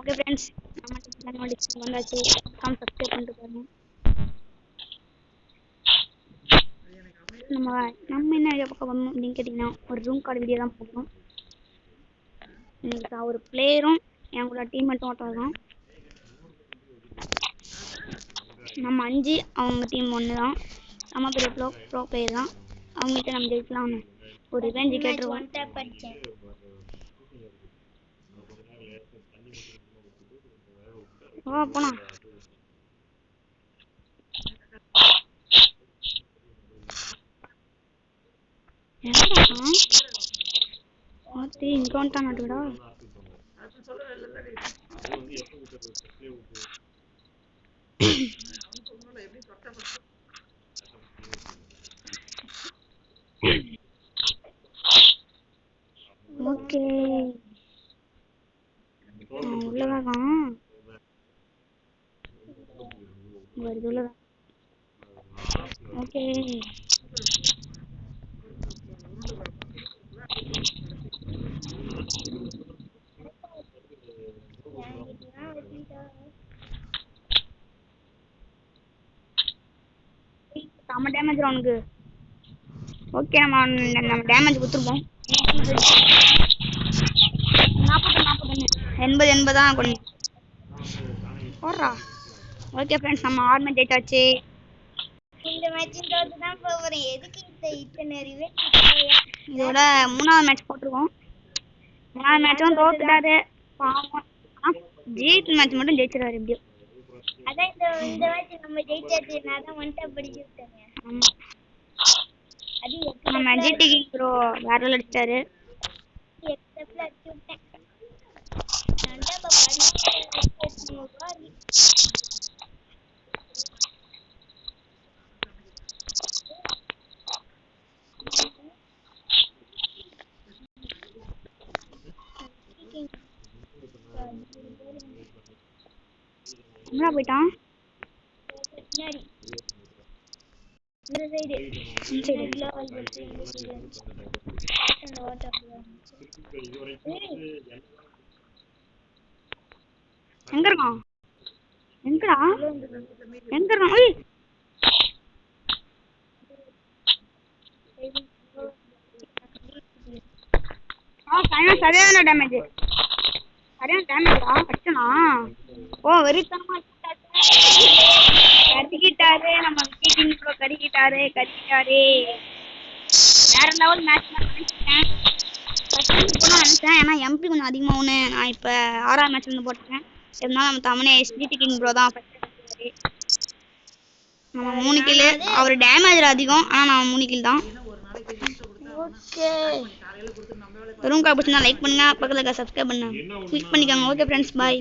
Okay friends, நம்ம discuss வந்தாச்சு. Subscribe பண்ணிட்டு பாருங்க. நம்ம என்ன வீடியோ பார்க்க போறோம் அப்படின்னு கேட்டிங்கன்னா, ஒரு ரூம் கார்டு வீடியோ தான் பார்ப்போம். இன்னைக்கு ஒரு பிளேயரும் என் கூட டீம் மட்டும் ஓட்டாதான். நம்ம 5 அவங்க டீம் 1 தான். நம்ம பெரிய ப்ரோ பிளேயர் தான். அவங்ககிட்ட நம்ம ஜெயிக்கலாம் ஒரு ரிவெஞ்ச் கேட்டுருவோம். போனா இங்க வந்துட்டான் நாட்டுடா. ஓகே உள்ளதான் வருது. ஓகே செம்ம டேமேஜ் அவனுக்கு. ஓகே நம்ம டேமேஜ் கொடுத்துருப்போம். 40 தான் கொஞ்சம் போடுறா. ஓகே ஃப்ரெண்ட்ஸ், நம்ம ஆர்மெண்ட் டேட்டாச்சு. இந்த மேட்ச் தோத்து தான் போறேன். எதுக்கு இத்தனை ரிவெஞ்ச்? இதோட 3ஆவது மேட்ச் போட்டுருவோம். 3ஆவது மேட்சும் தோத்துட்டாரு பாவம். ஜெயிச்ச மேட்ச் மட்டும் ஜெயிச்சிருவாரு எப்படியோ. அதான் இந்த மேட்ச் நம்ம ஜெயிச்சாச்சு. நான் தான் ஒன் டாப் அடிச்சு விட்டேங்க. ஆமா, அது நம்ம ஜிடி கிங் ப்ரோ வேற லெவல் அடிச்சாரு. எக்ஸ்ட்ரா அடிச்சு விட்டேன். நான் தான் பண்ணி என்ன போயிட்டான் பின்னாடி இந்த சைடு. எங்க இருக்கான்? எங்கடா எங்க இருக்கான்? சரியான டேமேஜ். அடிச்சனா? ஓ வெறித்தனமா கருக்கிட்டாரு. நம்ம விக்கெட்டிங் ப்ரோ கருக்கிட்டாரு. வேற லெவல் மேட்ச் நினைச்சேன். நினைச்சேன் ஏன்னா எம்பி கொஞ்சம் அதிகமாகுன்னு. நான் இப்போ 6ஆவது மேட்ச்ல இருந்து போட்டேன். இருந்தாலும் நம்ம தமிழே ஜிடி கிங் ப்ரோ தான் நம்ம 3 கில். அவர் டேமேஜ் அதிகம், ஆனால் நம்ம 3 கில் தான். ஓகே, ரூம் கார்டு பிடிச்சிருந்தா லைக் பண்ணுங்க, பக்கத்தில் சப்ஸ்கிரைப் பண்ணுங்க, கிளிக் பண்ணிக்கோங்க. ஓகே ஃப்ரெண்ட்ஸ், பாய்.